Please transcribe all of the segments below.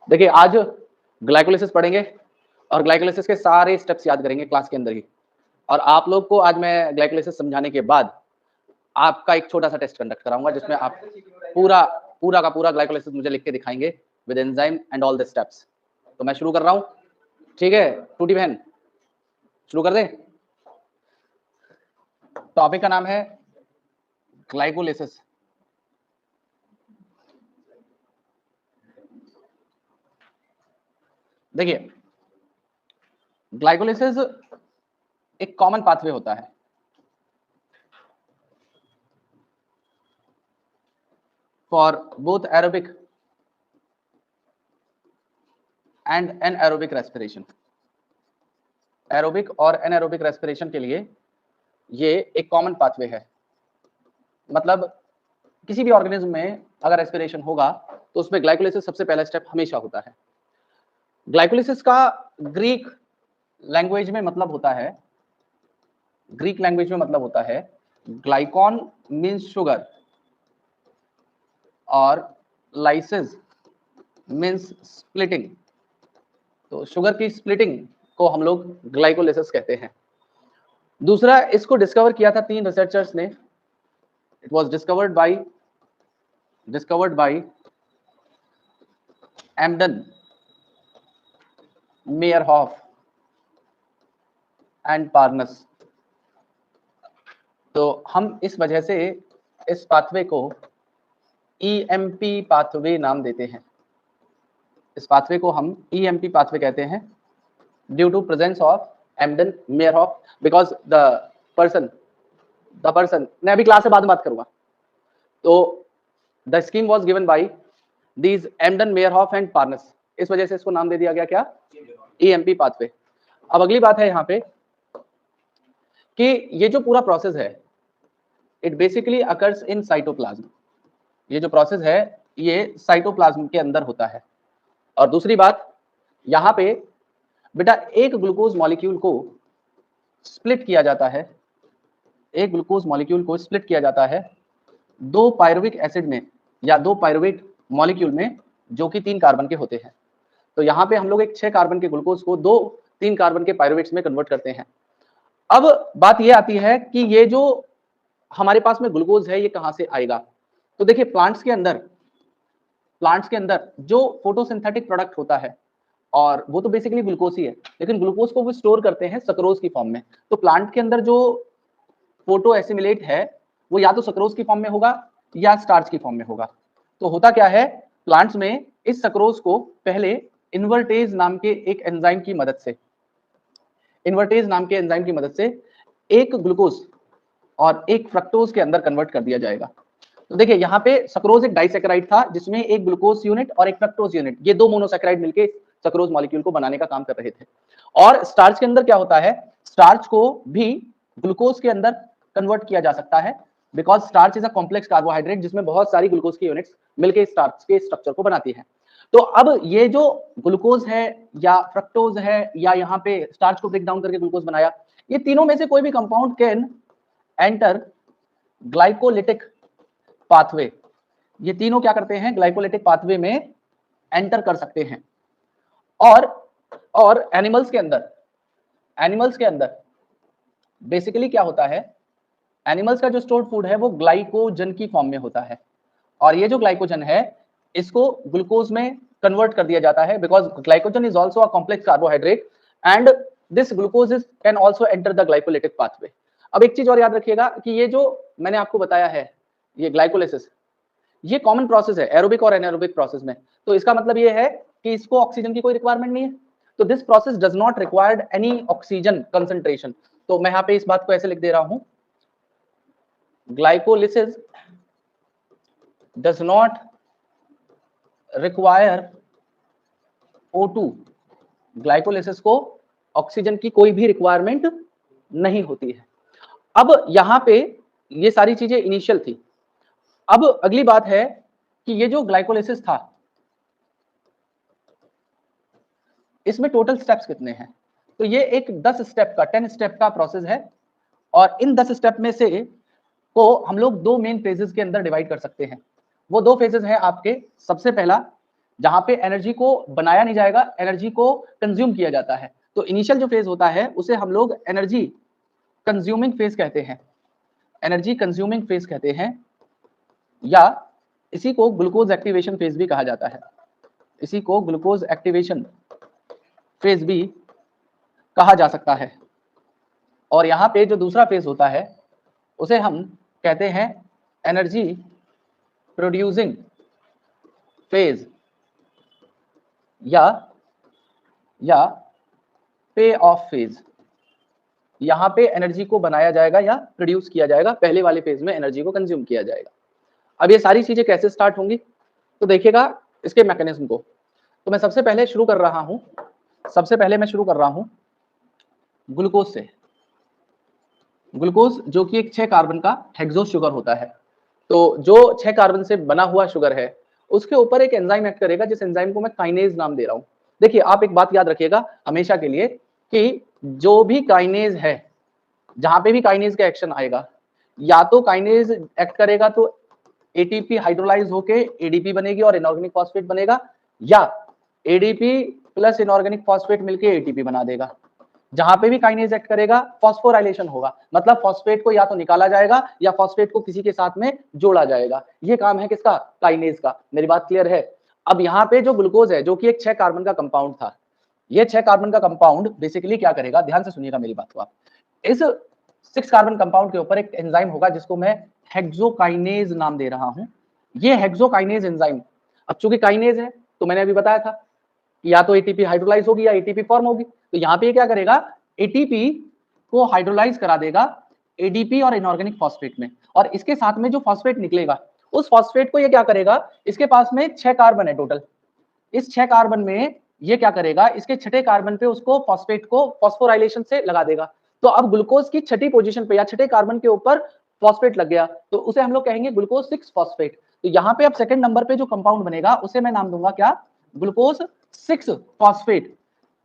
देखिए आज ग्लाइकोलिसिस पढ़ेंगे और ग्लाइकोलिसिस के सारे स्टेप्स याद करेंगे क्लास के अंदर ही। और आप लोग को आज मैं ग्लाइकोलिसिस समझाने के बाद आपका एक छोटा-सा टेस्ट कंडक्ट कराऊँगा जिसमें आप पूरा पूरा का पूरा ग्लाइकोलिसिस मुझे लिख के दिखाएँगे with enzyme and all the steps. तो मैं शुरू कर रहा हूँ, ठीक है? टूटी बहन, शुरू कर दें? टॉपिक का नाम है ग्लाइकोलिसिस। देखिए, ग्लाइकोलिसिस एक कॉमन पाथवे होता है। For both aerobic and anaerobic respiration. Aerobic और एनएरोबिक रेस्पिरेशन के लिए ये एक कॉमन पाथवे है। मतलब किसी भी ऑर्गेनिज्म में अगर रेस्पिरेशन होगा तो उसमें ग्लाइकोलिसिस सबसे पहला स्टेप हमेशा होता है। ग्लाइकोलिसिस का ग्रीक लैंग्वेज में मतलब होता है, ग्रीक लैंग्वेज में मतलब होता है ग्लाइकॉन मीन्स शुगर और लाइसिस मीन्स स्प्लिटिंग। तो शुगर की स्प्लिटिंग को हम लोग ग्लाइकोलिसिस कहते हैं। दूसरा, इसको डिस्कवर किया था 3 रिसर्चर्स ने। It was discovered by Embden, Meyerhof and Parnas. तो हम इस वजह से इस पाथवे को ईएमपी पाथवे नाम देते हैं। इस पाथवे को हम ईएमपी पाथवे कहते हैं due to presence of Embden, Meyerhof, because the person मैं अभी क्लास से बाद में बात करूंगा। तो the scheme was given by these Embden, Meyerhof and Parnas. इस वजह से इसको नाम दे दिया गया क्या? EMP pathway. अब अगली बात है यहाँ पे कि ये जो पूरा प्रोसेस है it basically occurs in cytoplasm. ये जो प्रोसेस है ये साइटोप्लाज्म के अंदर होता है। और दूसरी बात, यहाँ पे बेटा एक ग्लूकोज मॉलिक्यूल को स्प्लिट किया जाता है, एक ग्लूकोज मॉलिक्यूल को स्प्लिट किया जाता है 2 पायरुविक एसिड में या 2 पायरुवेट मॉलिक्यूल में जो कि 3 कार्बन के होते हैं। तो यहाँ पे हम लोग एक 6 कार्बन के ग्लूकोज को 2 3 कार्बन के पायरुवेट्स में कन्वर्ट करते हैं। अब बात ये आती है कि ये जो हमारे पास में ग्लूकोज है ये कहाँ से आएगा? तो देखिए प्लांट्स के अंदर जो फोटोसिंथेटिक प्रोडक्ट होता है और वो तो बेसिकली ग्लूकोज ही है, लेकिन ग्लूकोज को वो स्टोर करते हैं सक्रोज की फॉर्म में। तो प्लांट के अंदर जो फोटो एसिमिलेट है वो या तो सक्रोज की फॉर्म में होगा या स्टार्च की फॉर्म में होगा। तो होता क्या है, प्लांट्स में इस सक्रोज को पहले इन्वर्टेज नाम के एक एंजाइम की मदद से एक ग्लूकोज और एक फ्रक्टोज के अंदर कन्वर्ट कर दिया जाएगा। तो देखिए यहाँ पे सक्रोज एक डाइसैकेराइड था जिसमें एक ग्लूकोज यूनिट और एक फ्रक्टोज यूनिट, ये 2 मोनोसैकेराइड मिलके सक्रोज मॉलिक्यूल को बनाने का काम कर रहे थे। और स्टार्च के अंदर क्या होता है, स्टार्च को भी ग्लूकोज के अंदर कन्वर्ट किया जा सकता है because starch is a complex carbohydrate जिसमें बहुत सारी ग्लूकोज की यूनिट्स मिलके स्टार्च के स्ट्रक्चर को बनाती है। तो अब ये जो ग्लूकोज है या फ्रक्टोज है या यहाँ पे स्टार्च को ब्रेक डाउन करके ग्लूकोज बनाया, ये तीनों में से कोई भी compound can enter glycolytic pathway. ये तीनों क्या करते हैं, ग्लाइकोलिटिक पाथवे में एंटर कर सकते हैं। और एनिमल्स के अंदर बेसिकली क्या होता है, एनिमल्स का जो स्टोर्ड फूड है वो ग्लाइकोजन की फॉर्म में होता है और ये जो ग्लाइकोजन है इसको ग्लूकोज में कन्वर्ट कर दिया जाता है because glycogen is also a complex carbohydrate and this glucose can also enter the glycolytic pathway. अब एक चीज और याद रखिएगा कि ये जो मैंने आपको बताया है ये ग्लाइकोलिसिस, ये कॉमन प्रोसेस है एरोबिक और एनारोबिक प्रोसेस में। तो इसका मतलब ये है कि इसको ऑक्सीजन की कोई रिक्वायरमेंट नहीं है। तो this process does not required any oxygen concentration. तो मैं यहाँ पे इस बात को ऐसे लिख दे रहा हूं, glycolysis does not require O2। Glycolysis को ऑक्सीजन की कोई भी रिक्वायरमेंट नहीं होती है। अब यहाँ पे ये सारी चीजें इनिशियल थी। अब अगली बात है कि ये जो ग्लाइकोलिसिस था इसमें टोटल स्टेप्स कितने हैं? तो ये एक 10 स्टेप का प्रोसेस है और इन 10 स्टेप में से को हम लोग 2 मेन फेजेस के अंदर डिवाइड कर सकते हैं। वो 2 फेजेस हैं आपके, सबसे पहला जहां पे एनर्जी को बनाया नहीं जाएगा, एनर्जी को कंज्यूम किया जाता है। तो इनिशियल जो फेज होता है उसे हम लोग एनर्जी कंज्यूमिंग फेज कहते हैं, एनर्जी कंज्यूमिंग फेज कहते हैं, या इसी को ग्लूकोज एक्टिवेशन फेज भी कहा जाता है, इसी को ग्लूकोज एक्टिवेशन फेज भी कहा जा सकता है। और यहाँ पे जो दूसरा फेज होता है उसे हम कहते हैं एनर्जी प्रोड्यूसिंग फेज या पे ऑफ फेज। यहाँ पे एनर्जी को बनाया जाएगा या प्रोड्यूस किया जाएगा, पहले वाले फेज में एनर्जी को कंज्यूम किया जाएगा। अब ये सारी चीजें कैसे स्टार्ट होंगी तो देखिएगा इसके मैकेनिज्म को। तो मैं सबसे पहले शुरू कर रहा हूं ग्लूकोज से। ग्लूकोज जो कि एक 6 कार्बन का हेक्सोस शुगर होता है। तो जो 6 कार्बन से बना हुआ शुगर है उसके ऊपर एक एंजाइम एक्ट करेगा, जिस एंजाइम को मैं काइनेज नाम दे रहा हूं। देखिए आप एक बात याद रखिएगा हमेशा के लिए कि जो भी काइनेज है, जहां पे भी काइनेज का एक्शन आएगा, या तो काइनेज एक्ट करेगा तो एटीपी हाइड्रोलाइज होके एडीपी बनेगी और इनऑर्गेनिक फॉस्फेट बनेगा, या एडीपी प्लस इनऑर्गेनिक फॉस्फेट मिलके एटीपी बना देगा। जहां पे भी काइनेज एक्ट करेगा फॉस्फोराइलेशन होगा, मतलब फॉस्फेट को या तो निकाला जाएगा या फॉस्फेट को किसी के साथ में जोड़ा जाएगा। ये काम है किसका? काइनेज का। मेरी बात क्लियर है? अब यहाँ पे जो ग्लूकोज है जो कि एक 6 कार्बन का कंपाउंड था, ये 6 कार्बन का कंपाउंड बेसिकली क्या करेगा, ध्यान से सुनिएगा मेरी बात को आप। इस 6 कार्बन कंपाउंड के ऊपर एक एंजाइम होगा जिसको मैं हेक्सोकाइनेज नाम दे रहा हूं। ये हेक्सोकाइनेज एंजाइम, अब चूंकि काइनेज है तो मैंने अभी बताया था या तो एटीपी हाइड्रोलाइज होगी या एटीपी फॉर्म होगी। तो यहाँ पे क्या करेगा, एटीपी को हाइड्रोलाइज करा देगा एडीपी और इनऑर्गेनिक फॉस्फेट में, और इसके साथ में जो फॉस्फेट निकलेगा उस फॉस्फेट को ये क्या करेगा, इसके पास में 6 कार्बन है टोटल, इस 6 कार्बन में ये क्या करेगा, इसके छठे कार्बन पे उसको फॉस्फेट को फॉस्फोराइलेशन से लगा देगा। तो अब ग्लूकोज की छठी पोजीशन पे या छठे कार्बन के ऊपर फॉस्फेट लग गया, तो उसे हम लोग कहेंगे ग्लूकोज 6 फॉस्फेट। तो यहाँ पे अब सेकंड नंबर पे जो कंपाउंड बनेगा उसे मैं नाम दूंगा क्या, ग्लूकोज 6 फॉस्फेट,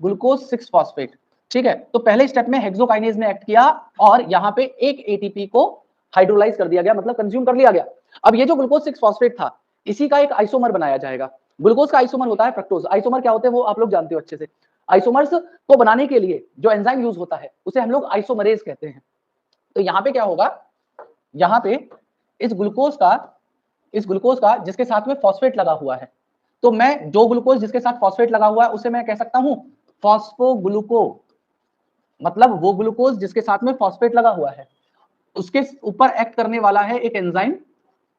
ग्लूकोज 6 फॉस्फेट। ठीक है, तो पहले स्टेप में हेक्सोकाइनेज ने एक्ट किया और यहाँ पे एक एटीपी को हाइड्रोलाइज कर दिया गया, मतलब कंज्यूम कर लिया गया। अब ये जो ग्लूकोज 6 फॉस्फेट था इसी का एक आइसोमर बनाया जाएगा। ग्लूकोज का आइसोमर होता है फ्रक्टोज। आइसोमर क्या होते हैं वो आप लोग जानते हो अच्छे से। आइसोमर्स को बनाने के लिए जो एंजाइम यूज होता है उसे हम लोग आइसोमरेज कहते हैं। तो यहाँ पे क्या होगा, यहाँ पे इस ग्लूकोज का जिसके साथ में फॉस्फेट लगा हुआ है, तो मैं जो ग्लूकोज जिसके साथ फॉस्फेट लगा हुआ है उसे मैं कह सकता हूं फॉस्फोग्लूको, मतलब वो ग्लूकोज जिसके साथ में फॉस्फेट लगा हुआ है उसके ऊपर एक्ट करने वाला है एक एंजाइम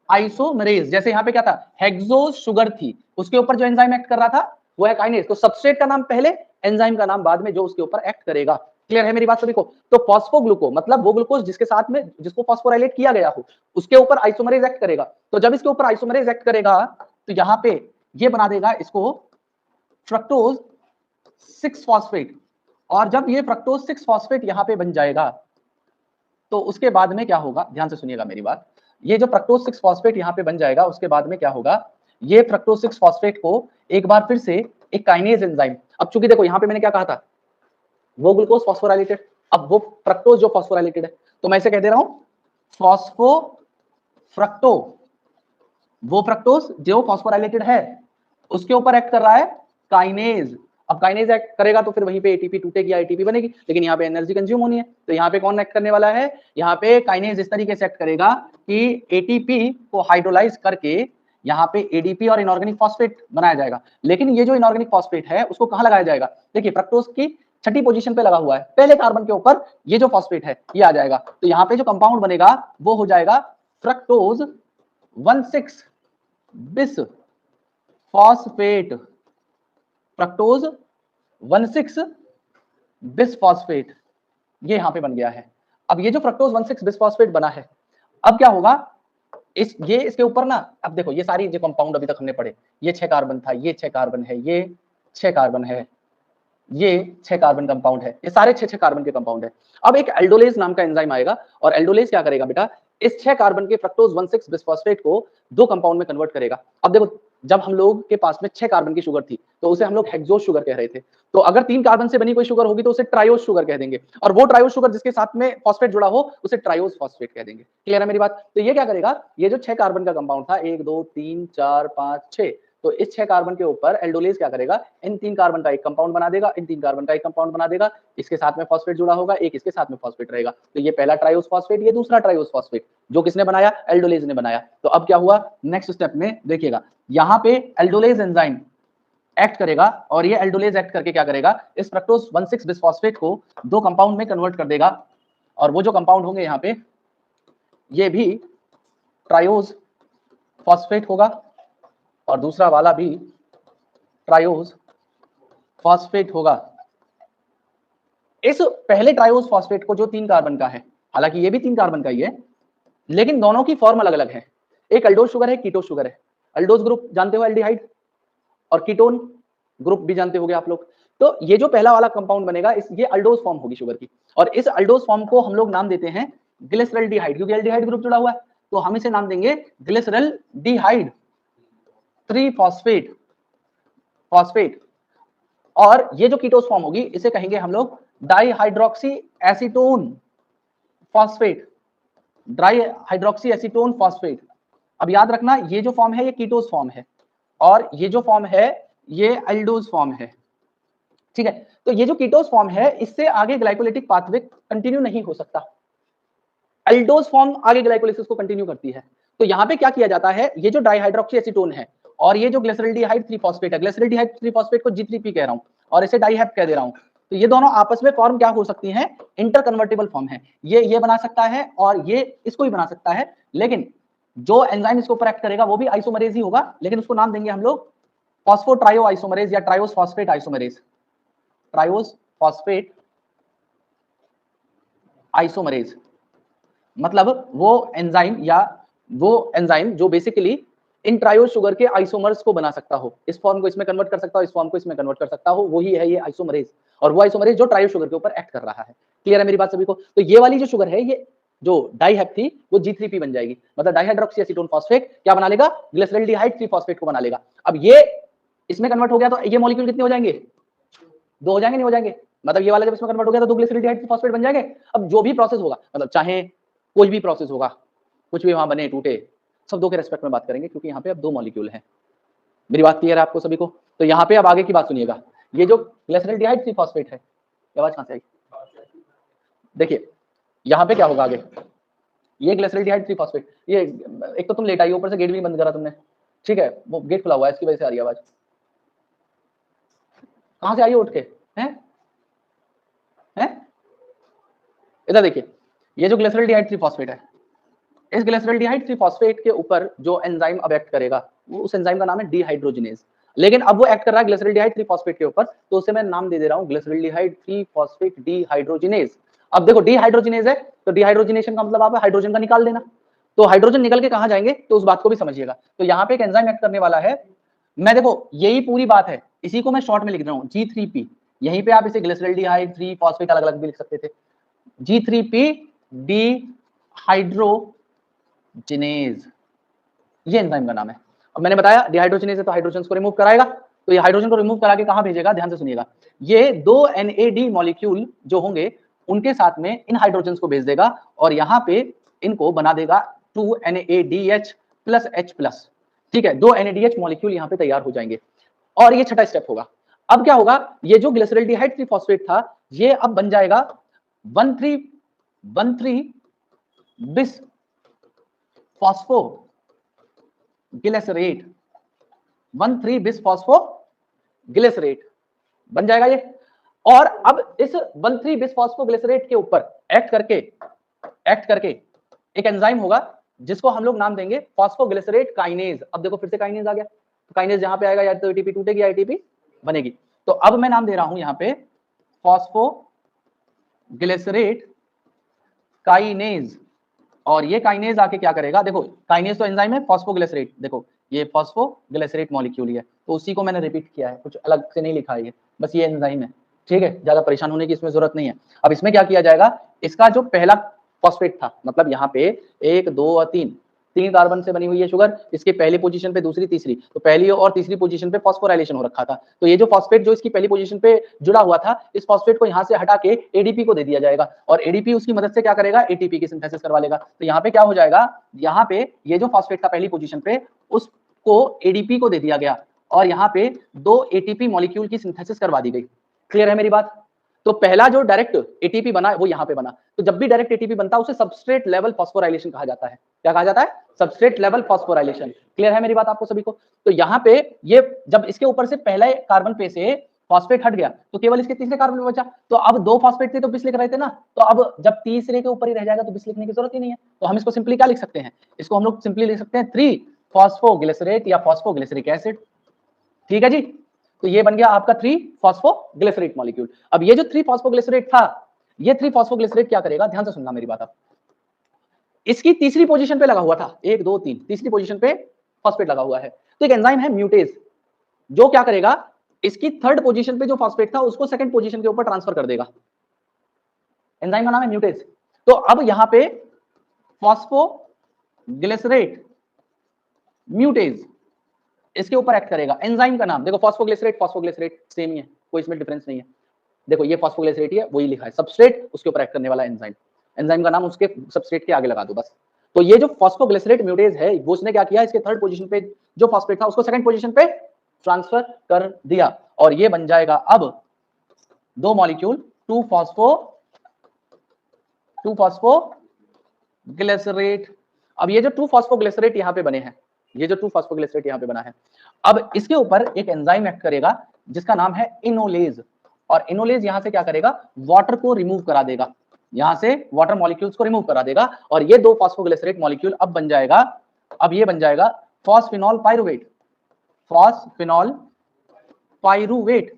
आइसोमरेज। जैसे यहाँ पे क्या था, हेक्सोज शुगर थी, उसके ऊपर जो एंजाइम एक्ट कर रहा था वो है काइनेज। तो सबस्ट्रेट का नाम पहले, एंजाइम का नाम बाद में, जो उसके ऊपर एक्ट करेगा। क्लियर है मेरी बात सभी को? तो फॉस्फोग्लूको मतलब वो ग्लूकोज जिसके साथ में जिसको फॉस्फोराइलेट किया गया हो उसके ऊपर आइसोमरेज एक्ट करेगा। तो जब इसके ऊपर आइसोमरेज एक्ट करेगा तो यहाँ पे ये बना देगा इसको फ्रक्टोज 6 फॉस्फेट। और जब ये फ्रक्टोज 6 फॉस्फेट यहाँ पे बन जाएगा तो उसके बाद में क्या होगा, ध्यान से सुनिएगा मेरी बात। ये जो फ्रक्टोज 6 फॉस्फेट यहाँ पे बन जाएगा उसके बाद में क्या होगा, ये फ्रक्टोज 6 फॉस्फेट को एक बार फिर से एक काइनेज एंजाइम, अब चूंकि देखो यहाँ पे मैंने क्या कहा था, वो ग्लूकोज फॉस्फोराइलेटेड, अब वो फ्रक्टोज जो फॉस्फोराइलेटेड है, तो मैं इसे कह दे रहा हूं फॉस्फो फ्रक्टो। वो फ्रक्टोज जो फॉस्फोराइलेटेड है उसके ऊपर एक्ट कर रहा है काइनेज। अब काइनेज एक्ट करेगा तो फिर वहीं पे एटीपी टूटेगी या एटीपी बनेगी, लेकिन यहाँ पे एनर्जी कंज्यूम होनी है। तो यहाँ पे कौन एक्ट करने वाला है, यहाँ पे काइनेज इस तरीके से एक्ट करेगा कि एटीपी को हाइड्रोलाइज करके यहाँ पे एडीपी और इनऑर्गेनिक फॉस्फेट बनाया जाएगा। लेकिन ये जो इनऑर्गेनिक फॉस्फेट है उसको कहाँ लगाया जाएगा, देखिए फ्रक्टोज की छठी पोजीशन पे लगा हुआ है, पहले कार्बन के ऊपर ये जो फॉस्फेट है ये आ जाएगा। तो यहाँ पे जो कंपाउंड बनेगा वो हो जाएगा fructose 1,6 bis phosphate, fructose 1,6 bisphosphate, ये यहां पे बन गया है। अब ये जो फ्रक्टोज 1,6 बिसफॉस्फेट बना है, अब क्या होगा, इसके ऊपर ना, अब देखो ये सारी जो कंपाउंड अभी तक हमने पढ़े, ये 6 कार्बन था, ये 6 कार्बन है, ये 6 कार्बन है, ये 6 कार्बन कंपाउंड है, ये सारे 6 कार्बन के कंपाउंड है। अब एक एल्डोलेज नाम का एंजाइम आएगा और एल्डोलेज क्या करेगा बेटा, इस 6 कार्बन के फ्रक्टोज 1,6 बिसफॉस्फेट को 2 कंपाउंड में कन्वर्ट करेगा। अब देखो जब हम लोग के पास में 6 कार्बन की शुगर थी तो उसे हम लोग हेक्सोज शुगर कह रहे थे। तो अगर 3 कार्बन से बनी कोई शुगर होगी तो उसे ट्रायोज शुगर कह देंगे, और वो ट्रायोज शुगर जिसके साथ में फॉस्फेट जुड़ा हो उसे ट्रायोज फॉस्फेट कह देंगे। क्लियर है मेरी बात? तो ये क्या करेगा, ये जो 6 कार्बन का कंपाउंड था, 1 2 3 4 5 6, तो इस 6 कार्बन के ऊपर एल्डोलेज क्या करेगा, इन 3 कार्बन का एक कंपाउंड बना देगा, इन 3 कार्बन का एक कंपाउंड बना देगा, इसके साथ में फॉस्फेट जुड़ा होगा, एक इसके साथ में फॉस्फेट रहेगा। तो ये पहला ट्राइओस फॉस्फेट, ये दूसरा ट्राइओस फॉस्फेट, जो किसने बनाया, एल्डोलेज ने बनाया। तो अब क्या हुआ, नेक्स्ट स्टेप में देखिएगा, यहाँ पे एल्डोलेज एंजाइम एक्ट करेगा और ये एल्डोलेज एक्ट करके क्या करेगा, इस फ्रक्टोज 1,6 बिसफॉस्फेट को 2 कंपाउंड में कन्वर्ट कर देगा, और वो जो कंपाउंड होंगे यहाँ पे ये भी ट्राइओस फॉस्फेट होगा और दूसरा वाला भी ट्राइओस फॉस्फेट होगा। इस पहले ट्राइओस फॉस्फेट को जो 3 कार्बन का है, हालांकि ये भी 3 कार्बन का ही है, लेकिन दोनों की फॉर्म अलग अलग है। एक अल्डोज शुगर है, कीटोज शुगर है। अल्डोज ग्रुप जानते हो एल्डिहाइड, और कीटोन ग्रुप भी जानते होंगे आप लोग। तो ये जो पहला वाला कंपाउंड बनेगा, ये अल्डोज फॉर्म होगी शुगर की, और इस अल्डोज फॉर्म को हम लोग नाम देते हैं ग्लिसरल्डिहाइड, क्योंकि एल्डिहाइड ग्रुप जुड़ा हुआ है, तो हम इसे नाम देंगे ग्लिसरल्डिहाइड 3 फॉस्फेट। और ये जो कीटोस फॉर्म होगी इसे कहेंगे हम लोग dihydroxy acetone phosphate, dihydroxy acetone phosphate. अब याद रखना, ये जो फॉर्म है ये कीटोस फॉर्म है, और ये जो फॉर्म है ये एल्डोज फॉर्म है, ठीक है। तो ये जो कीटोस फॉर्म है, इससे आगे ग्लाइकोलिटिक पाथवे कंटिन्यू नहीं हो सकता, एल्डोज फॉर्म आगे ग्लाइकोलिसिस को कंटिन्यू करती है। तो यहाँ पे क्या किया जाता है, ये जो डाइहाइड्रोक्सी एसीटोन है और ये जो ग्लिसरल्डिहाइड 3 फॉस्फेट है, ग्लिसरल्डिहाइड 3 फॉस्फेट को G3P कह रहा हूं और इसे डाइहैप कह दे रहा हूं, तो ये दोनों आपस में फॉर्म क्या हो सकती हैं, इंटर कन्वर्टेबल फॉर्म है। ये बना सकता है और ये इसको भी बना सकता है, लेकिन जो एंजाइम इसको ऊपर एक्ट करेगा वो भी आइसोमरेज ही होगा, लेकिन उसको नाम देंगे हम लोग फॉस्फोट्रायो आइसोमरेज या triose phosphate isomerase, triose phosphate isomerase. मतलब वो एंजाइम जो बेसिकली इन ट्रायोस शुगर के आइसोमर्स को बना सकता हो, इस फॉर्म को इसमें कन्वर्ट कर सकता हो, इस फॉर्म को इसमें कन्वर्ट कर सकता हो, वही है ये आइसोमरेज, और वो आइसोमरेज जो ट्रायोस शुगर के ऊपर एक्ट कर रहा है। क्लियर है मेरी बात सभी को? तो ये वाली जो शुगर है, ये जो डाइहैप थी वो G3P बन जाएगी, मतलब डाइहाइड्रोक्सी एसीटोन फॉस्फेट क्या बना लेगा, ग्लिसरल्डिहाइड 3 फॉस्फेट को बना लेगा। अब ये इसमें कन्वर्ट हो गया तो ये मॉलिक्यूल कितने हो जाएंगे, 2 हो जाएंगे, नहीं हो जाएंगे? मतलब ये वाला जब इसमें कन्वर्ट हो गया तो 2 ग्लिसरल्डिहाइड फॉस्फेट बन जाएंगे। अब जो भी प्रोसेस होगा, मतलब चाहे कोई भी प्रोसेस होगा, कुछ भी वहां बने टूटे, सब 2 के रेस्पेक्ट में बात करेंगे, क्योंकि यहाँ पे अब 2 मॉलिक्यूल हैं। मेरी बात क्लियर है आपको सभी को? तो यहाँ पे अब आगे की बात सुनिएगा, ये जो ग्लिसरल्डिहाइड 3 फॉस्फेट है, आवाज कहां से आई? देखिए यहाँ पे क्या होगा आगे, ये ग्लिसरल्डिहाइड 3 फॉस्फेट, ये एक तो तुम लेट आई, ऊपर से गेट भी बंद करा तुमने, ठीक है, वो गेट खुला हुआ है, इसकी वजह से आ रही है आवाज। कहां से आई उठ के? हैं इधर देखिए, ये जो ग्लिसरल्डिहाइड 3 फॉस्फेट है, इस ग्लिसरल्डिहाइड 3 फॉस्फेट के ऊपर जो एंजाइम अब एक्ट करेगा, वो उस एंजाइम का नाम है डिहाइड्रोजिनेज। लेकिन अब वो एक्ट कर रहा है ग्लिसरल्डिहाइड 3 फॉस्फेट के ऊपर, तो उसे मैं नाम दे दे रहा हूं ग्लिसरल्डिहाइड 3 फॉस्फेट डिहाइड्रोजिनेज। अब देखो डिहाइड्रोजिनेज है, तो डिहाइड्रोजिनेशन का मतलब आप हाइड्रोजन का निकाल देना, तो हाइड्रोजन निकल के कहां जाएंगे, तो उस बात को भी समझिएगा। तो यहाँ पे एक एंजाइम एक्ट करने वाला है, मैं देखो यही पूरी बात है, इसी को मैं शॉर्ट में लिख रहा हूँ G3P, यहीं पे आप इसे ग्लिसरल्डिहाइड 3 फॉस्फेट अलग अलग भी लिख सकते थे, G3P डिहाइड्रोजिनेज, ये एंजाइम का नाम है। अब मैंने बताया डिहाइड्रोजिनेज है तो हाइड्रोजन को रिमूव कराएगा, तो ये हाइड्रोजन को रिमूव करा के कहां भेजेगा, ध्यान से सुनिएगा, ये 2 NAD मॉलिक्यूल जो होंगे उनके साथ में इन हाइड्रोजन को भेज देगा, और यहाँ पे इनको बना देगा 2 NADH प्लस H+, ठीक है, 2 NADH मॉलिक्यूल यहाँ पे तैयार हो जाएंगे। और ये छठा स्टेप होगा। अब क्या होगा, ये जो ग्लिसरल्डिहाइड 3 फॉस्फेट था, ये अब बन जाएगा 1,3 बिस फॉस्फो ग्लिसरेट, 1,3 बिस फॉस्फो ग्लिसरेट बन जाएगा ये। और अब इस 1,3 बिस फॉस्फो ग्लिसरेट के ऊपर एक्ट करके एक एंजाइम होगा जिसको हम लोग नाम देंगे फॉस्फोग्लिसरेट काइनेज। अब देखो फिर से काइनेज आ गया, तो काइनेज जहां पे आएगा या तो एटीपी टूटेगी या एटीपी बनेगी। तो अब मैं नाम दे रहा हूं यहाँ पे फॉस्फोग्लिसरेट काइनेज, और ये काइनेज आके क्या करेगा, देखो काइनेज तो एंजाइम है, फॉस्फोग्लिसरेट, देखो ये फॉस्फोग्लिसरेट मॉलिक्यूल ही है, तो उसी को मैंने रिपीट किया है, कुछ अलग से नहीं लिखा है ये, बस ये एंजाइम है, ठीक है, ज्यादा परेशान होने की इसमें जरूरत नहीं है। अब इसमें क्या किया जाएगा, इसका जो पहला फॉस्फेट था, मतलब यहाँ पे 1 2 और 3 कार्बन से बनी हुई है शुगर, इसकी पहली पोजीशन पे, दूसरी तीसरी, तो पहली और तीसरी पोजीशन पे फॉस्फोराइलेशन हो रखा था, तो ये जो फॉस्फेट जो इसकी पहली पोजीशन पे जुड़ा हुआ था, इस फॉस्फेट को यहाँ से हटा के एडीपी को दे दिया जाएगा, और एडीपी उसकी मदद से क्या करेगा, एटीपी की सिंथेसिस करवा लेगा। तो यहाँ पे क्या हो जाएगा, यहाँ पे ये जो फॉस्फेट था पहली पोजीशन पे, उसको एडीपी को दे दिया गया, और यहाँ पे 2 एटीपी मॉलिक्यूल की सिंथेसिस करवा दी गई। क्लियर है मेरी बात? तो पहला जो डायरेक्ट एटीपी बना वो यहाँ पे बना। तो जब भी डायरेक्ट एटीपी बनता है उसे सबस्ट्रेट लेवल फॉस्फोराइलेशन कहा जाता है। क्या कहा जाता है? Substrate level phosphorylation. क्लियर है मेरी बात आपको सभी को? तो यहाँ पे ये जब इसके ऊपर से पहले कार्बन पे से फॉस्फेट हट गया तो केवल इसके तीसरे कार्बन में बचा। तो अब 2 फॉस्फेट थे तो बिस लिख रहे थे ना, तो अब जब तीसरे के ऊपर ही रह जाएगा तो बिस लिखने की जरूरत ही नहीं है। तो हम इसको सिंपली क्या लिख सकते हैं? इसको हम लोग सिंपली लिख सकते हैं 3 फॉस्फोग्लिसरेट या फॉस्फोग्लिसरिक एसिड। ठीक है जी। तो ये बन गया आपका 3 फॉस्फोग्लिसरेट मॉलिक्यूल। अब ये जो 3 फॉस्फोग्लिसरेट था, ये 3 फॉस्फोग्लिसरेट क्या करेगा, ध्यान से सुनना मेरी बात। आप इसकी तीसरी पोजीशन पे लगा हुआ था, 1 2 3 तीसरी पोजीशन पे फॉस्फेट लगा हुआ है। तो एक एंजाइम है म्यूटेज, जो क्या करेगा, इसकी थर्ड पोजीशन पे जो फॉस्फेट था उसको सेकंड पोजीशन के ऊपर ट्रांसफर कर देगा। एंजाइम का नाम है म्यूटेज। तो अब यहां पे फॉस्फोग्लिसरेट म्यूटेज इसके ऊपर एक्ट करेगा। एंजाइम का नाम देखो, फॉस्फोग्लिसरेट सेम ही है, कोई इसमें डिफरेंस नहीं है। देखो ये फॉस्फोग्लिसरेट ही है, वही लिखा है, सबस्ट्रेट उसके ऊपर एक्ट करने वाला एंजाइम। एंजाइम का नाम उसके सबस्ट्रेट के आगे लगा दो बस। तो ये जो फॉस्फोग्लिसरेट म्यूटेज है वो उसने क्या किया, इसके थर्ड पोजीशन पे जो फॉस्फेट था उसको सेकंड पोजीशन पे ट्रांसफर कर दिया और ये बन जाएगा अब 2 मॉलिक्यूल 2 फॉस्फोग्लिसरेट। अब ये जो 2 फॉस्फोग्लिसरेट यहां पे बने हैं, ये जो 2 फॉस्फोग्लिसरेट यहां पे बना है, अब इसके ऊपर एक एंजाइम एक्ट करेगा जिसका नाम है इनोलेज। और इनोलेज यहां से क्या करेगा, वाटर को रिमूव करा देगा, यहां से वाटर मॉलिक्यूल्स को रिमूव करा देगा और ये 2 फॉस्फोग्लिसरेट मॉलिक्यूल अब बन जाएगा, अब ये बन जाएगा फॉस्फिनॉल पाइरुवेट। फॉस्फिनॉल पाइरुवेट,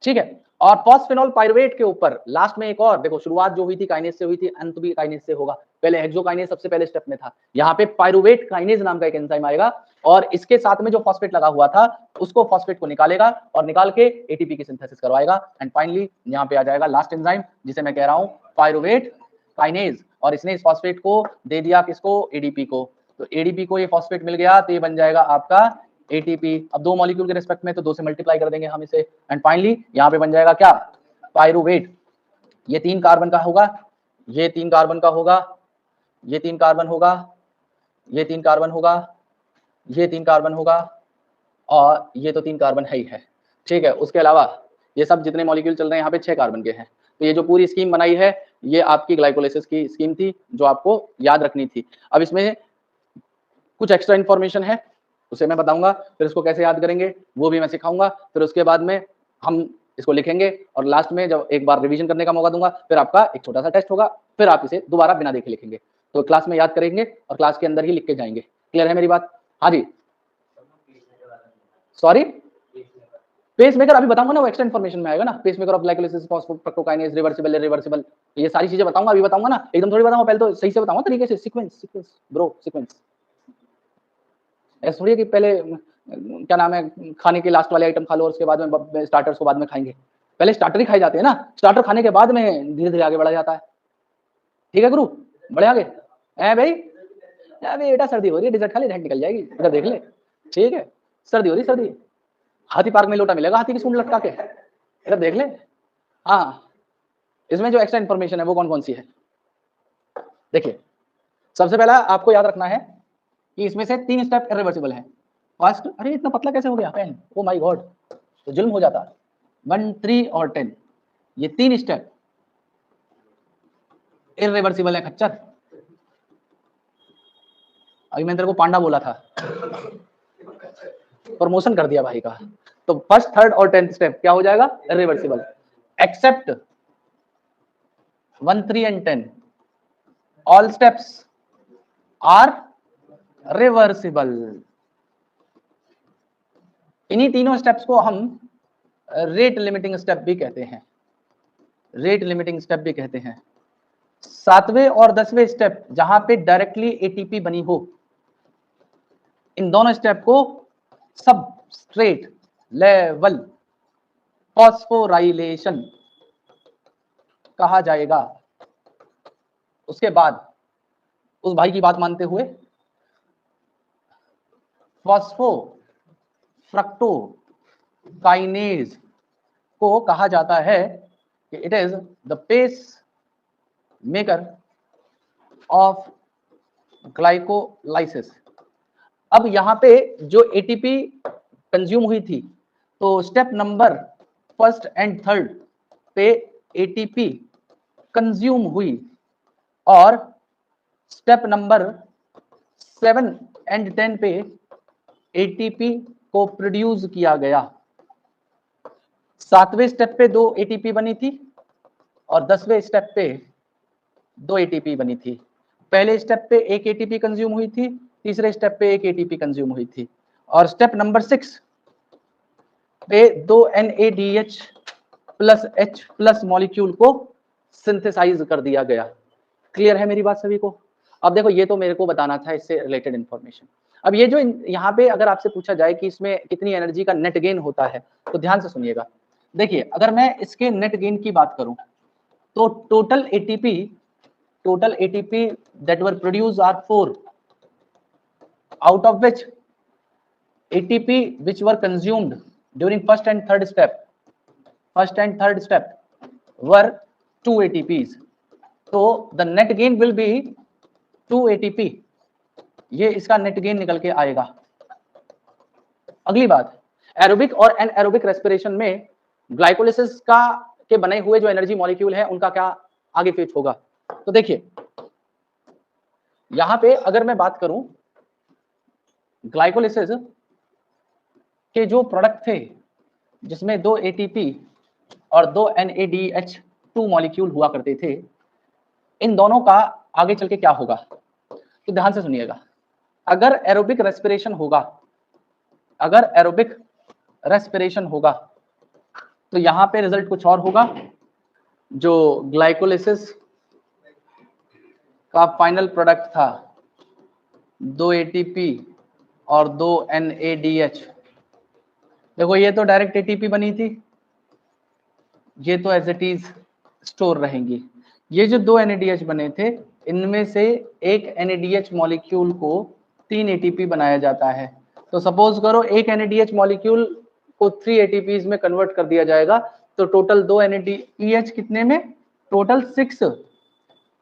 ठीक है। और फॉस्फिनॉल पाइरुवेट के ऊपर लास्ट में एक और देखो, शुरुआत जो हुई थी काइनेज से हुई थी, अंत भी काइनेज से होगा। पहले हेक्सोकाइनेज सबसे पहले स्टेप में था, यहाँ पे पाइरुवेट काइनेज नाम का एक एंजाइम आएगा और इसके साथ में जो फॉस्फेट लगा हुआ था उसको फॉस्फेट को निकालेगा और निकाल के एटीपी की सिंथेसिस करवाएगा। एंड फाइनली यहाँ पे आ जाएगा लास्ट एंजाइम जिसे मैं कह रहा हूँ पाइरुवेट काइनेज। और इसने इस फॉस्फेट को दे दिया किसको, एडीपी को। तो एडीपी को ये फॉस्फेट मिल गया तो ये बन जाएगा आपका एटीपी। अब 2 मॉलिक्यूल के रिस्पेक्ट में तो 2 से मल्टीप्लाई कर देंगे हम इसे एंड फाइनली यहाँ पे बन जाएगा क्या, पाइरुवेट। ये 3 कार्बन का होगा, ये 3 कार्बन का होगा, ये 3 कार्बन होगा, ये 3 कार्बन होगा, ये 3 कार्बन होगा और ये तो 3 कार्बन है ही है, ठीक है। उसके अलावा ये सब जितने मॉलिक्यूल चल रहे हैं यहाँ पे 6 कार्बन के हैं। तो ये जो पूरी स्कीम बनाई है ये आपकी ग्लाइकोलाइसिस की स्कीम थी जो आपको याद रखनी थी। अब इसमें कुछ एक्स्ट्रा इन्फॉर्मेशन है उसे मैं बताऊंगा, फिर इसको कैसे याद करेंगे वो भी मैं सिखाऊंगा। फिर उसके बाद में हम इसको लिखेंगे और लास्ट में जब एक बार रिवीजन करने का मौका दूंगा फिर आपका एक छोटा सा टेस्ट होगा, फिर आप इसे दोबारा बिना देखे लिखेंगे। तो क्लास में याद करेंगे और क्लास के अंदर ही लिख के जाएंगे। क्लियर है मेरी बात? हाँ जी, सॉरी पेसमेकर अभी बताऊंगा ना, वो एक्स्ट्रा इन्फॉर्मेशन में आएगा ना, pacemaker of glycolysis फॉस्फोफ्रक्टोकाइनेज reversible irreversible, ये सारी चीजें बताऊंगा, अभी बताऊंगा ना, एकदम थोड़ी बताऊंगा, पहले तो सही से बताऊंगा तरीके से, सीक्वेंस ब्रो सीक्वेंस। ऐसा थोड़ी है कि पहले क्या नाम है खाने के लास्ट वाले आइटम खा लो और उसके बाद में स्टार्टर्स को बाद में खाएंगे। पहले स्टार्टर ही खाए जाते हैं ना, स्टार्टर खाने के बाद में धीरे धीरे आगे बढ़ा जाता है। ठीक है गुरु, बढ़े आगे है भाई। अबे बेटा सर्दी हो रही है, डिजर्ट खा ले, निकल जाएगी, इधर देख ले। ठीक है, सर्दी हो रही, सर्दी। हाथी पार्क में लोटा मिलेगा हाथी की सूंड लटका के, इधर देख ले। हाँ, इसमें जो एक्स्ट्रा इन्फॉर्मेशन है वो कौन कौन सी है देखिए। सबसे पहला आपको याद रखना है कि इसमें से 3 स्टेप इरिवर्सिबल है। फर्स्ट, अरे इतना पतला कैसे हो गया पेन, ओ माय गॉड, तो जुल्म हो जाता। 1 3 और 10 ये 3 स्टेप इरिवर्सिबल है खच्चर। अभी मैं तेरे को पांडा बोला था, प्रमोशन कर दिया भाई का। तो फर्स्ट, थर्ड और 10th स्टेप क्या हो जाएगा, irreversible. Except 1 3 and 10 all steps are reversible. इन्हीं तीनों स्टेप्स को हम रेट लिमिटिंग स्टेप भी कहते हैं, रेट लिमिटिंग स्टेप भी कहते हैं। 7वें और 10वें स्टेप जहां पे डायरेक्टली एटीपी बनी हो, इन दोनों स्टेप को सबस्ट्रेट लेवल फॉस्फोराइलेशन कहा जाएगा। उसके बाद उस भाई की बात मानते हुए फॉस्फोफ्रक्टोकाइनेज को कहा जाता है कि it is the pace maker of glycolysis. अब यहां पे जो एटीपी कंज्यूम हुई थी, तो step number first and third पे एटीपी कंज्यूम हुई और स्टेप नंबर 7 एंड 10 पे एटीपी को प्रोड्यूस किया गया। 7वें स्टेप पे 2 एटीपी बनी थी और 10वें स्टेप पे 2 एटीपी बनी थी। पहले स्टेप पे 1 एटीपी कंज्यूम हुई थी, तीसरे स्टेप पे 1 एटीपी कंज्यूम हुई थी और स्टेप नंबर 6 पे 2 NADH plus H plus molecule को सिंथेसाइज कर दिया गया। क्लियर है मेरी बात सभी को? अब देखो ये तो मेरे को बताना था इससे रिलेटेड इंफॉर्मेशन। अब ये जो यहाँ पे अगर आपसे पूछा जाए कि इसमें कितनी एनर्जी का नेट गेन होता है तो ध्यान से सुनिएगा। देखिए अगर मैं इसके नेट गेन की बात करूं तो total ATP that were produce are 4, out of which ATP which were consumed during first and third step were 2 ATPs. So the net gain will be 2 ATP. ये इसका नेट गेन निकल के आएगा। अगली बात, एरोबिक और एनएरोबिक रेस्पिरेशन में glycolysis का के बने हुए जो एनर्जी मॉलिक्यूल है उनका क्या आगे फेच होगा। तो देखिए यहां पे अगर मैं बात करूं ग्लाइकोलिसिस के जो प्रोडक्ट थे जिसमें 2 एटीपी और 2 NADH2 मॉलिक्यूल हुआ करते थे, इन दोनों का आगे चल के क्या होगा तो ध्यान से सुनिएगा। अगर एरोबिक रेस्पिरेशन होगा तो यहां पे रिजल्ट कुछ और होगा। जो ग्लाइकोलिसिस का फाइनल प्रोडक्ट था 2 एटीपी और 2 NADH, देखो ये तो डायरेक्ट एटीपी बनी थी, ये तो एज इट इज स्टोर रहेंगी। ये जो 2 NADH बने थे इनमें से एक NADH मॉलिक्यूल को 3 एटीपी बनाया जाता है। तो सपोज करो एक NADH मॉलिक्यूल को 3 एटीपीज में कन्वर्ट कर दिया जाएगा तो टोटल 2 NADH कितने में, टोटल 6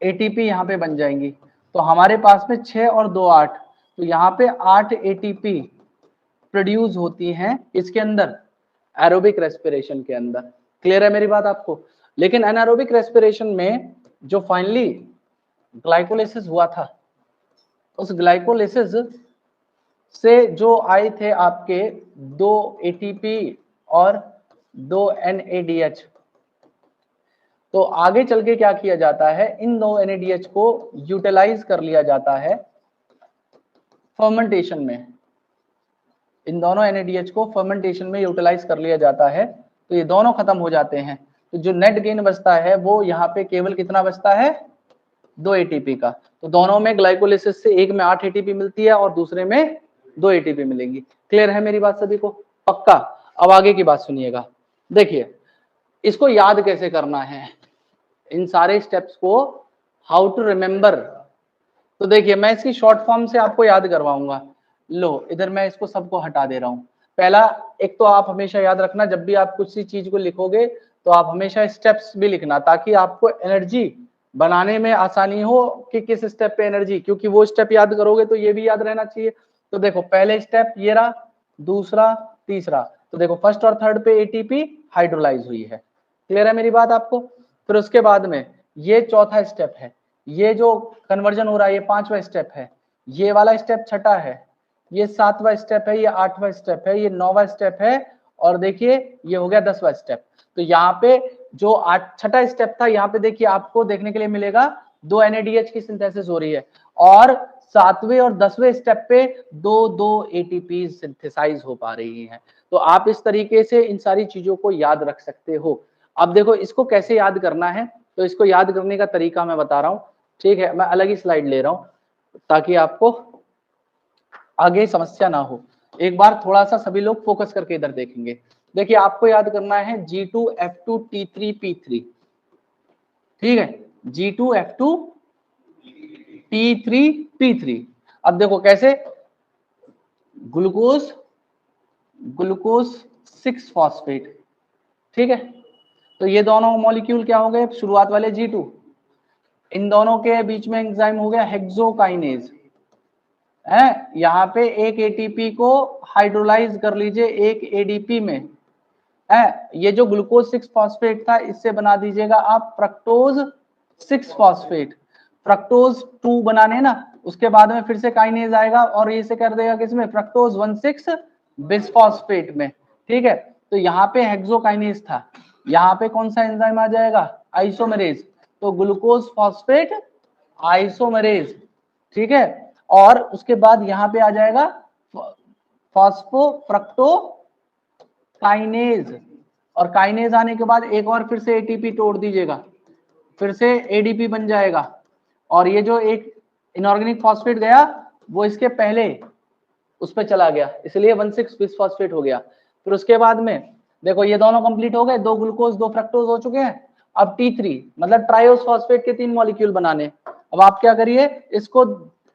एटीपी यहाँ पे बन जाएंगी। तो हमारे पास में 6 और 2 8, तो यहाँ पे 8 एटीपी प्रोड्यूस होती हैं इसके अंदर एरोबिक रेस्पिरेशन के अंदर। क्लियर है मेरी बात आपको? लेकिन एनारोबिक रेस्पिरेशन में जो फाइनली ग्लाइकोलिसिस हुआ था उस ग्लाइकोलिसिस से जो आए थे आपके 2 एटीपी और 2 NADH, तो आगे चल के क्या किया जाता है, इन 2 NADH को यूटिलाइज कर लिया जाता है फर्मेंटेशन में। इन दोनों NADH को फर्मेंटेशन में यूटिलाइज कर लिया जाता है तो ये दोनों खत्म हो जाते हैं। तो जो नेट गेन बचता है वो यहाँ पे केवल कितना बचता है, 2 एटीपी का। तो दोनों में ग्लाइकोलिसिस से एक में 8 एटीपी मिलती है और दूसरे में 2 एटीपी मिलेंगी। क्लियर है मेरी बात सभी को? पक्का? अब आगे की बात सुनिएगा। देखिए इसको याद कैसे करना है, इन सारे स्टेप्स को हाउ टू रिमेम्बर। तो देखिए मैं इसकी शॉर्ट फॉर्म से आपको याद करवाऊंगा। लो इधर मैं इसको सबको हटा दे रहा हूं। पहला एक तो आप हमेशा याद रखना, जब भी आप कुछ सी चीज को लिखोगे तो आप हमेशा स्टेप्स भी लिखना ताकि आपको एनर्जी बनाने में आसानी हो कि किस स्टेप पे एनर्जी, क्योंकि वो स्टेप याद करोगे तो ये भी याद रहना चाहिए। तो देखो पहले स्टेप ये रहा, दूसरा, तीसरा, तो देखो फर्स्ट और थर्ड पे एटीपी हाइड्रोलाइज हुई है। क्लियर है मेरी बात आपको? फिर उसके बाद में ये चौथा स्टेप है, ये जो कन्वर्जन हो रहा है ये 5वां स्टेप है, ये वाला स्टेप छठा है, ये 7वां स्टेप है, ये 8वां स्टेप है, ये 9वां स्टेप है और देखिए ये हो गया 10वां स्टेप। तो यहाँ पे जो छठा स्टेप था यहाँ पे देखिए आपको देखने के लिए मिलेगा 2 NADH की सिंथेसिस हो रही है और 7वें और 10वें स्टेप पे 2 ATP सिंथेसाइज हो पा रही हैं। तो आप इस तरीके से इन सारी चीजों को याद रख सकते हो। अब देखो इसको कैसे याद करना है, तो इसको याद करने का तरीका मैं बता रहा हूँ, ठीक है। मैं अलग ही स्लाइड ले रहा हूँ ताकि आपको आगे समस्या ना हो। एक बार थोड़ा सा सभी लोग फोकस करके इधर देखेंगे। देखिए आपको याद करना है G2F2T3P3, ठीक है, G2F2T3P3। अब देखो कैसे, ग्लूकोज 6 फॉस्फेट, ठीक है। तो ये दोनों मॉलिक्यूल क्या हो गए, शुरुआत वाले G2, इन दोनों के बीच में एंजाइम हो गया हेक्सोकाइनेज, है, यहाँ पे एक एटीपी को हाइड्रोलाइज कर लीजिए एक एडीपी में, है, ये जो ग्लूकोज 6 फॉस्फेट था इससे बना दीजिएगा आप फ्रक्टोज 6 फॉस्फेट। फ्रक्टोज 2 बनाने ना, उसके बाद में फिर से काइनेज आएगा और इसे कर देगा किसमें, फ्रक्टोज 1,6 बिसफॉस्फेट में। ठीक है, तो यहाँ पे हेक्सोकाइनेज था, यहाँ पे कौन सा एंजाइम आ जाएगा, आइसोमेरेज, तो ग्लूकोज फॉस्फेट आइसोमेरेज। ठीक है, और उसके बाद यहाँ पे आ जाएगा फॉस्फोफ्रक्टो काइनेज, और काइनेज आने के बाद एक और फिर से एटीपी तोड़ दीजिएगा, फिर से एडीपी बन जाएगा, और ये जो एक इनऑर्गेनिक फॉस्फेट गया वो इसके पहले उस पर चला गया, इसलिए 1,6 बिसफॉस्फेट हो गया। फिर उसके बाद में देखो ये दोनों कंप्लीट हो गए, 2 ग्लूकोज 2 फ्रक्टोज हो चुके हैं। अब T3 मतलब ट्रायोस फॉस्फेट के 3 मॉलिक्यूल बनाने। अब आप क्या करिए, इसको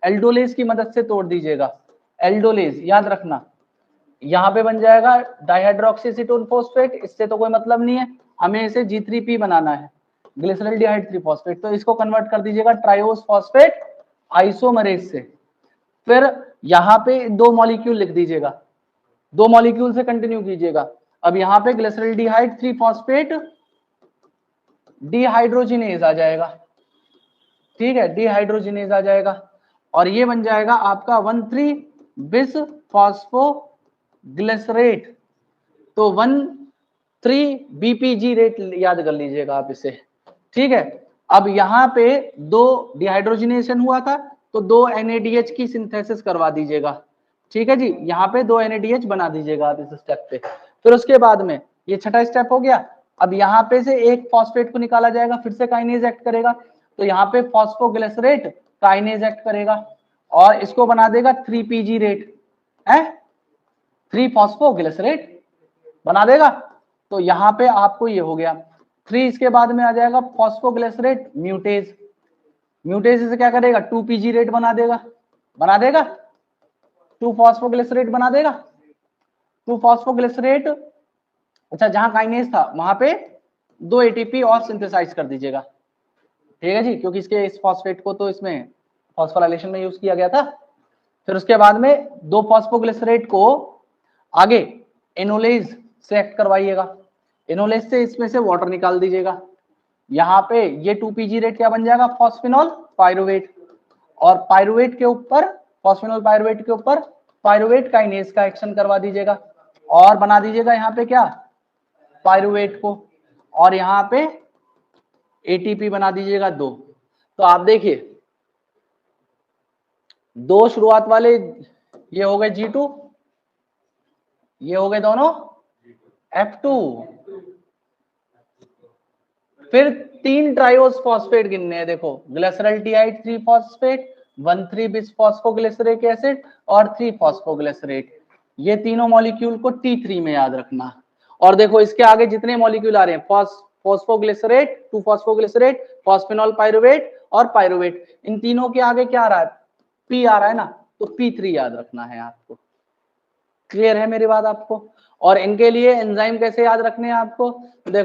एल्डोलेज की मदद से तोड़ दीजिएगा। एल्डोलेज याद रखना, यहाँ पे बन जाएगा डाइहाइड्रोक्सीसीटोन फॉस्फेट, इससे तो कोई मतलब नहीं है, हमें इसे G3P बनाना है, ग्लिसरॉल्डिहाइड 3 फॉस्फेट, तो इसको कन्वर्ट कर दीजिएगा ट्रायोस फॉस्फेट आइसोमरेज से। फिर यहाँ पे 2 मॉलिक्यूल लिख दीजिएगा, 2 मॉलिक्यूल से कंटिन्यू कीजिएगा। अब यहाँ पे ग्लिसरॉल्डिहाइड 3 फॉस्फेट डिहाइड्रोजिनेज आ जाएगा। ठीक है, डिहाइड्रोजिनेज आ जाएगा, और ये बन जाएगा आपका 1,3 बिस फॉस्फोग्लिसरेट, तो 1,3 बीपीजी रेट याद कर लीजिएगा आप इसे। ठीक है, अब यहाँ पे 2 डिहाइड्रोजिनेशन हुआ था, तो 2 NADH की सिंथेसिस करवा दीजिएगा। ठीक है जी, यहाँ पे 2 NADH बना दीजिएगा आप इस स्टेप पे। फिर उसके बाद में ये छठा स्टेप हो गया। अब यहाँ पे से एक फॉस्फेट को निकाला जाएगा, फिर से काइनेज एक्ट करेगा, तो यहाँ पे फॉस्फोग्लिसरेट काइनेज एक्ट करेगा और इसको बना देगा 3PG रेट, है 3 फॉस्फोग्लिसरेट बना देगा। तो यहाँ पे आपको ये हो गया 3, इसके बाद में आ जाएगा फॉस्फोग्लिसरेट म्यूटेज, म्यूटेज से क्या करेगा 2PG रेट बना देगा, 2 फॉस्फोग्लिसरेट बना देगा, 2 फॉस्फोग्लिसरेट। अच्छा, जहां काइनेज था वहां पे 2 ATP और सिंथेसाइज कर दीजिएगा। ठीक है जी, क्योंकि इसके इस फॉस्फेट को तो इसमें फॉस्फोराइलेशन में यूज किया गया था। फिर उसके बाद में 2 फॉस्फोग्लिसरेट को आगे एनोलेज से एक्ट करवाइएगा, एनोलेज से इसमें से वाटर निकाल दीजिएगा। यहाँ पे ये 2PG रेट क्या बन जाएगा, फॉस्फेनॉल पायरुवेट, और पायरुवेट के ऊपर, फॉस्फेनॉल पायरुवेट के ऊपर पायरुवेट काइनेज का एक्शन करवा दीजिएगा, और बना दीजिएगा यहाँ पे क्या, पायरुवेट को, और यहाँ पे ATP बना दीजिएगा 2। तो आप देखिए 2 शुरुआत वाले ये हो गए G2, ये हो गए दोनों F2, फिर 3 ट्रायोस फॉस्फेट गिनने हैं, देखो ग्लिसरॉल्डिहाइड 3 फॉस्फेट, 1,3 बिसफॉस्फोग्लिसरिक एसिड और 3 फॉस्फोग्लिसरेट, ये तीनों मॉलिक्यूल को T3 में याद रखना। और देखो इसके आगे जितने मॉलिक्यूल आ रहे हैं, फॉस्फोग्लिसरेट, 2 फॉस्फोग्लिसरेट, फॉस्फेनॉल पायरुवेट और पायरुवेट, इन तीनों के आगे क्या आ रहा है, P आ रहा है ना, तो P3 याद रखना है आपको। क्लियर है मेरी बात आपको? और इनके लिए एंजाइम कैसे याद रखने हैं आपको, देखो